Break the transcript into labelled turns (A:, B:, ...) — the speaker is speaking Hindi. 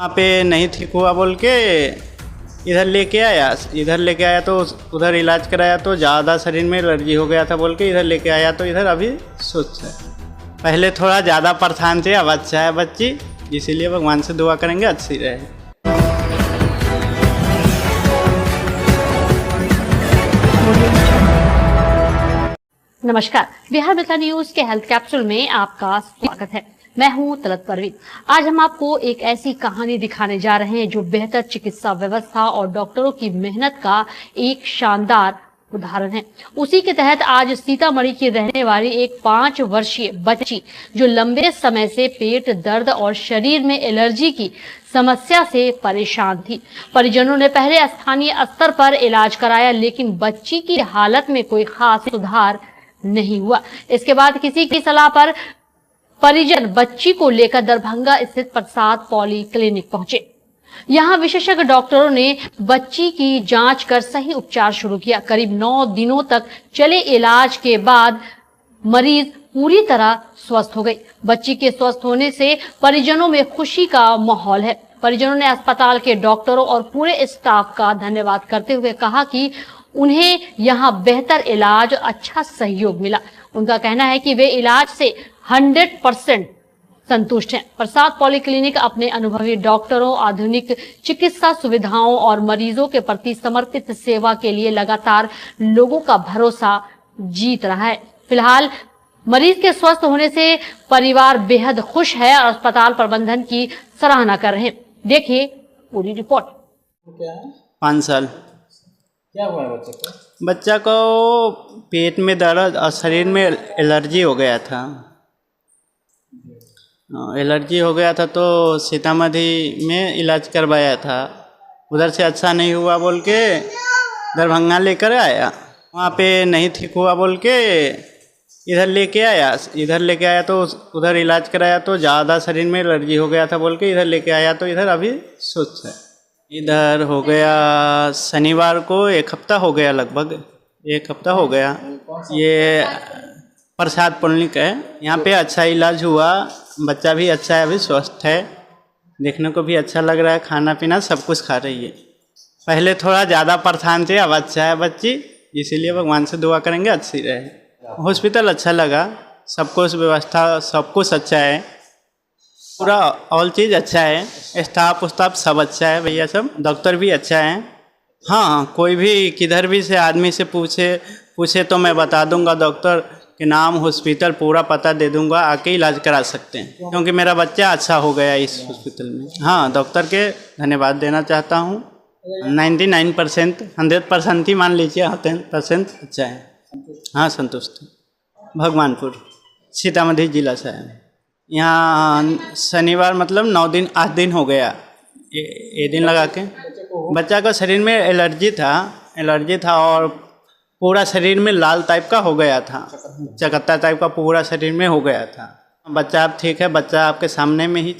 A: वहाँ पे नहीं ठीक हुआ बोल के इधर लेके आया तो उधर इलाज कराया तो ज़्यादा शरीर में एलर्जी हो गया था बोल के इधर लेके आया तो इधर अभी स्वस्थ है। पहले थोड़ा ज़्यादा परेशान थे, अब अच्छा है बच्ची, इसीलिए भगवान से दुआ करेंगे अच्छी रहे।
B: नमस्कार, बिहार मित्र न्यूज के हेल्थ कैप्सूल में आपका स्वागत है। मैं हूं तलत परवीन। आज हम आपको एक ऐसी कहानी दिखाने जा रहे हैं जो बेहतर चिकित्सा व्यवस्था और डॉक्टरों की मेहनत का एक शानदार उदाहरण है। उसी के तहत आज सीतामढ़ी की रहने वाली एक 5 वर्षीय बच्ची जो लंबे समय से पेट दर्द और शरीर में एलर्जी की समस्या से परेशान थी। परिजनों ने पहले स्थानीय स्तर पर इलाज कराया, लेकिन बच्ची की हालत में कोई खास सुधार नहीं हुआ। इसके बाद किसी की सलाह पर परिजन बच्ची को लेकर दरभंगा स्थित प्रसाद पॉली क्लिनिक पहुंचे। यहां विशेषज्ञ डॉक्टरों ने बच्ची की जांच कर सही उपचार शुरू किया। करीब 9 दिनों तक चले इलाज के बाद मरीज पूरी तरह स्वस्थ हो गई। बच्ची के स्वस्थ होने से परिजनों में खुशी का माहौल है। परिजनों ने अस्पताल के डॉक्टरों और पूरे स्टाफ का धन्यवाद करते हुए कहा कि उन्हें यहां बेहतर इलाज और अच्छा सहयोग मिला। उनका कहना है कि वे इलाज से 100% संतुष्ट हैं। प्रसाद पॉलीक्लिनिक अपने अनुभवी डॉक्टरों, आधुनिक चिकित्सा सुविधाओं और मरीजों के प्रति समर्पित सेवा के लिए लगातार लोगों का भरोसा जीत रहा है। फिलहाल मरीज के स्वस्थ होने से परिवार बेहद खुश है और अस्पताल प्रबंधन की सराहना कर रहे हैं। देखिए पूरी रिपोर्ट।
C: क्या है?
A: 5 साल।
C: क्या हुआ है बच्चे को?
A: बच्चा को पेट में दर्द और शरीर में एलर्जी हो गया था। एलर्जी हो गया था तो सीतामढ़ी में इलाज करवाया था, उधर से अच्छा नहीं हुआ बोल के दरभंगा लेकर आया। वहाँ पे नहीं ठीक हुआ बोल के इधर लेके आया तो उधर इलाज कराया तो ज़्यादा शरीर में एलर्जी हो गया था बोल के इधर लेके आया तो इधर अभी स्वस्थ है। इधर हो गया शनिवार को 1 हफ्ता हो गया, लगभग 1 हफ्ता हो गया। ये प्रसाद पॉलीक्लिनिक है, यहाँ पे अच्छा इलाज हुआ। बच्चा भी अच्छा है, अभी स्वस्थ है, देखने को भी अच्छा लग रहा है, खाना पीना सब कुछ खा रही है। पहले थोड़ा ज़्यादा परेशान थे, अब अच्छा है बच्ची, इसीलिए भगवान से दुआ करेंगे अच्छी रहे। हॉस्पिटल अच्छा लगा, सब कुछ व्यवस्था सब कुछ अच्छा है, पूरा ऑल चीज़ अच्छा है, स्टाफ सब अच्छा है भैया, सब डॉक्टर भी अच्छा है। हाँ, कोई भी किधर भी से आदमी से पूछे तो मैं बता दूंगा, डॉक्टर के नाम, हॉस्पिटल पूरा पता दे दूंगा, आके इलाज करा सकते हैं, क्योंकि मेरा बच्चा अच्छा हो गया इस हॉस्पिटल में। हाँ, डॉक्टर के धन्यवाद देना चाहता हूँ। 99% 100% ही मान लीजिए, 100% अच्छा है। हाँ, संतुष्ट। भगवानपुर, सीतामढ़ी जिला से है। यहाँ शनिवार मतलब 9 दिन 8 दिन हो गया, ये दिन लगा के। बच्चा का शरीर में एलर्जी था और पूरा शरीर में लाल टाइप का हो गया था, चकत्ता टाइप का पूरा शरीर में हो गया था। बच्चा अब ठीक है, बच्चा आपके सामने में ही